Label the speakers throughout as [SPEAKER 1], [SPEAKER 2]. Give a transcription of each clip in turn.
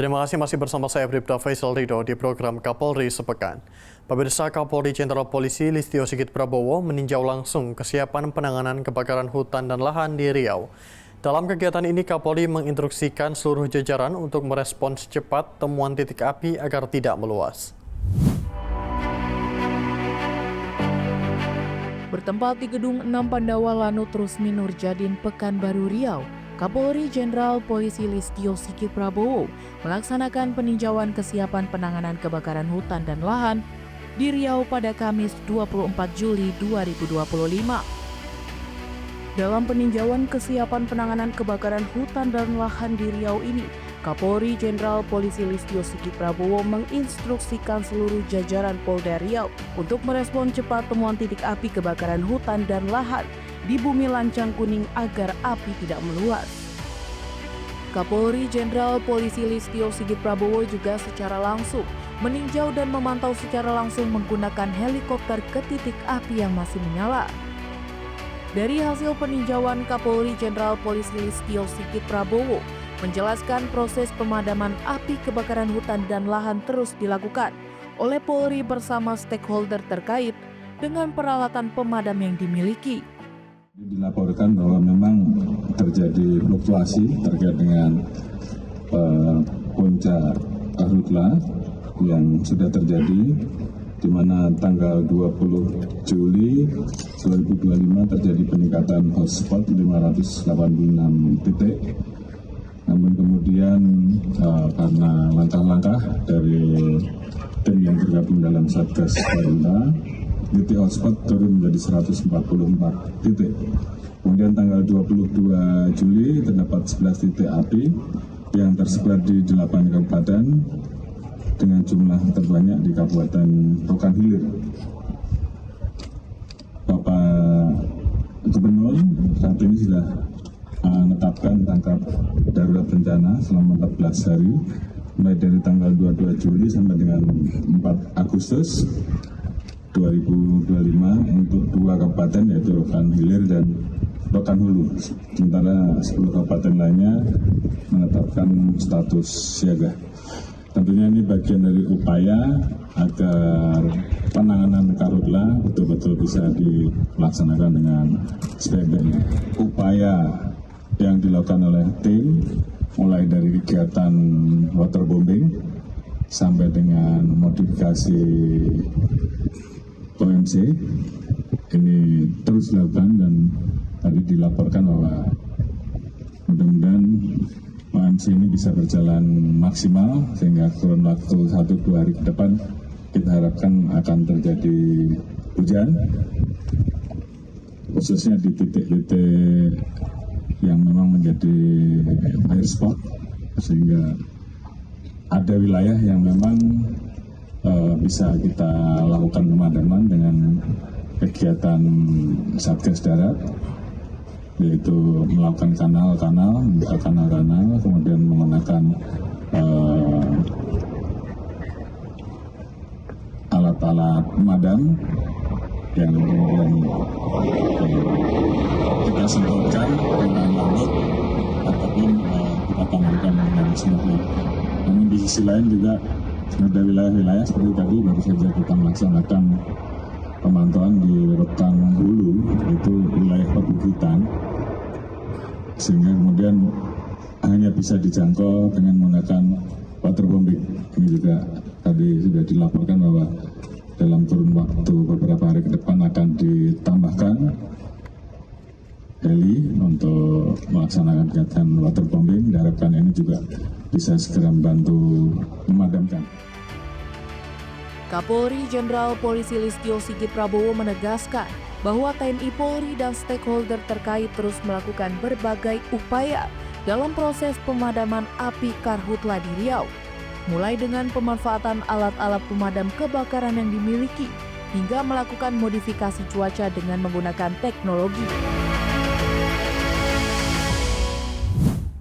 [SPEAKER 1] Terima kasih masih bersama saya Bribda Faisal Ridho di program Kapolri Sepekan. Pemirsa, Kapolri Jenderal Polisi Listio Sigit Prabowo meninjau langsung kesiapan penanganan kebakaran hutan dan lahan di Riau. Dalam kegiatan ini, Kapolri menginstruksikan seluruh jajaran untuk merespons cepat temuan titik api agar tidak meluas.
[SPEAKER 2] Bertempat di Gedung 6 Pandawa Lanut Rusmi Nurjadin, Pekanbaru, Riau, Kapolri Jenderal Polisi Listio Sigit Prabowo melaksanakan peninjauan kesiapan penanganan kebakaran hutan dan lahan di Riau pada Kamis 24 Juli 2025. Dalam peninjauan kesiapan penanganan kebakaran hutan dan lahan di Riau ini, Kapolri Jenderal Polisi Listio Sigit Prabowo menginstruksikan seluruh jajaran Polda Riau untuk merespon cepat temuan titik api kebakaran hutan dan lahan di Bumi Lancang Kuning agar api tidak meluas. Kapolri Jenderal Polisi Listio Sigit Prabowo juga secara langsung meninjau dan memantau secara langsung menggunakan helikopter ke titik api yang masih menyala. Dari hasil peninjauan, Kapolri Jenderal Polisi Listio Sigit Prabowo menjelaskan proses pemadaman api kebakaran hutan dan lahan terus dilakukan oleh Polri bersama stakeholder terkait dengan peralatan pemadam yang dimiliki.
[SPEAKER 3] Dilaporkan bahwa memang terjadi fluktuasi terkait dengan puncak karhutla yang sudah terjadi, di mana tanggal 20 Juli 2025 terjadi peningkatan hotspot 586 titik. Namun kemudian karena langkah-langkah dari tim yang tergabung dalam Satgas Karhutla, titik hotspot turun menjadi 144 titik. Kemudian tanggal 22 Juli terdapat 11 titik api yang tersebar di 8 kabupaten dengan jumlah terbanyak di Kabupaten Rokan Hilir. Bapak Gubernur saat ini sudah menetapkan tangkap darurat bencana selama 14 hari, mulai dari tanggal 22 Juli sampai dengan 4 Agustus 2025 untuk 2 kabupaten yaitu Rokan Hilir dan Rokan Hulu. Sementara 10 kabupaten lainnya menetapkan status siaga. Tentunya ini bagian dari upaya agar penanganan karhutla betul-betul bisa dilaksanakan dengan sebaik-baiknya. Upaya yang dilakukan oleh tim mulai dari kegiatan waterbombing sampai dengan modifikasi OMC ini terus dilakukan, dan tadi dilaporkan bahwa mudah-mudahan OMC ini bisa berjalan maksimal sehingga kurun waktu 1-2 hari ke depan kita harapkan akan terjadi hujan, khususnya di titik-titik yang memang menjadi air spot, sehingga ada wilayah yang memang bisa kita lakukan pemadaman dengan kegiatan Satgas Darat, yaitu melakukan kanal-kanal, membuka kanal-kanal, kemudian menggunakan alat-alat pemadam yang kemudian kita semprotkan dengan laut ataupun kita tampilkan dengan snorkeling. Namun di sisi lain juga ada wilayah-wilayah seperti tadi baru saja kita melaksanakan pemantauan di Rokan Hulu, itu wilayah perbukitan, sehingga kemudian hanya bisa dijangkau dengan menggunakan waterbombing. Ini juga tadi sudah dilaporkan bahwa dalam kurun waktu beberapa hari ke depan akan ditambahkan heli untuk melaksanakan kegiatan waterbombing. Diharapkan ini juga bisa segera membantu memadamkan.
[SPEAKER 2] Kapolri Jenderal Polisi Listio Sigit Prabowo menegaskan bahwa TNI Polri dan stakeholder terkait terus melakukan berbagai upaya dalam proses pemadaman api karhutla di Riau, mulai dengan pemanfaatan alat-alat pemadam kebakaran yang dimiliki hingga melakukan modifikasi cuaca dengan menggunakan teknologi.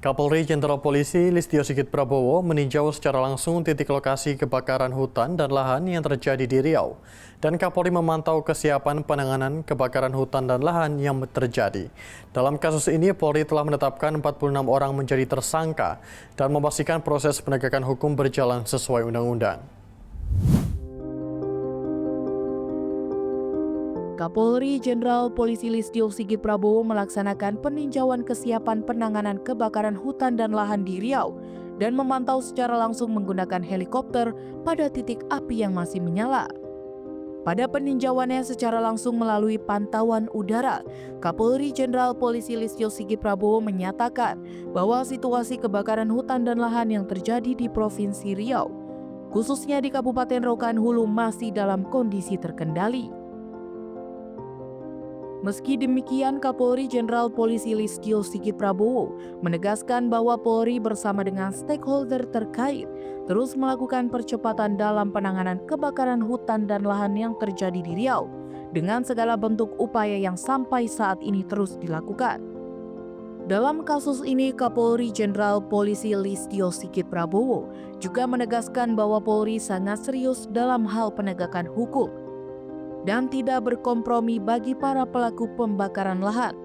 [SPEAKER 1] Kapolri Jenderal Polisi Listio Sigit Prabowo meninjau secara langsung titik lokasi kebakaran hutan dan lahan yang terjadi di Riau. Dan Kapolri memantau kesiapan penanganan kebakaran hutan dan lahan yang terjadi. Dalam kasus ini, Polri telah menetapkan 46 orang menjadi tersangka dan memastikan proses penegakan hukum berjalan sesuai undang-undang.
[SPEAKER 2] Kapolri Jenderal Polisi Listio Sigit Prabowo melaksanakan peninjauan kesiapan penanganan kebakaran hutan dan lahan di Riau dan memantau secara langsung menggunakan helikopter pada titik api yang masih menyala. Pada peninjauannya secara langsung melalui pantauan udara, Kapolri Jenderal Polisi Listio Sigit Prabowo menyatakan bahwa situasi kebakaran hutan dan lahan yang terjadi di Provinsi Riau, khususnya di Kabupaten Rokan Hulu, masih dalam kondisi terkendali. Meski demikian, Kapolri Jenderal Polisi Listio Sigit Prabowo menegaskan bahwa Polri bersama dengan stakeholder terkait terus melakukan percepatan dalam penanganan kebakaran hutan dan lahan yang terjadi di Riau dengan segala bentuk upaya yang sampai saat ini terus dilakukan. Dalam kasus ini, Kapolri Jenderal Polisi Listio Sigit Prabowo juga menegaskan bahwa Polri sangat serius dalam hal penegakan hukum dan tidak berkompromi bagi para pelaku pembakaran lahan.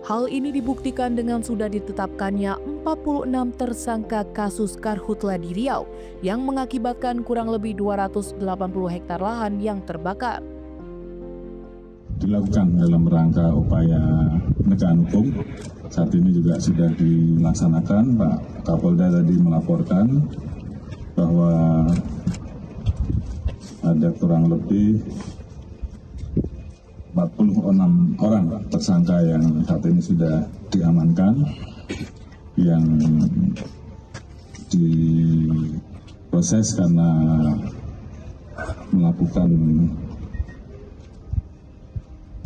[SPEAKER 2] Hal ini dibuktikan dengan sudah ditetapkannya 46 tersangka kasus karhutla di Riau yang mengakibatkan kurang lebih 280 hektar lahan yang terbakar.
[SPEAKER 3] Dilakukan dalam rangka upaya penegakan hukum. Saat ini juga sudah dilaksanakan. Pak Kapolda tadi melaporkan bahwa ada kurang lebih 46 orang tersangka yang saat ini sudah diamankan, yang diproses karena melakukan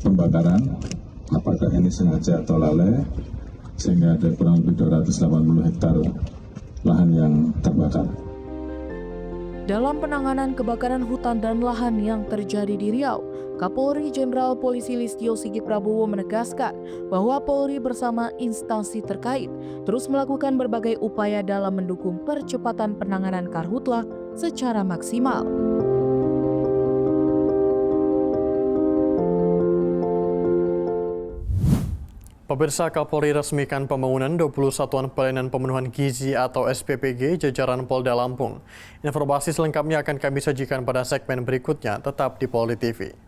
[SPEAKER 3] pembakaran, apakah ini sengaja atau lalai, sehingga ada kurang lebih 280 hektar lahan yang terbakar.
[SPEAKER 2] Dalam penanganan kebakaran hutan dan lahan yang terjadi di Riau, Kapolri Jenderal Polisi Listio Sigit Prabowo menegaskan bahwa Polri bersama instansi terkait terus melakukan berbagai upaya dalam mendukung percepatan penanganan karhutla secara maksimal.
[SPEAKER 1] Pemirsa, Kapolri resmikan pembangunan 20 Satuan Pelayanan Pemenuhan Gizi atau SPPG jajaran Polda Lampung. Informasi selengkapnya akan kami sajikan pada segmen berikutnya, tetap di Polri TV.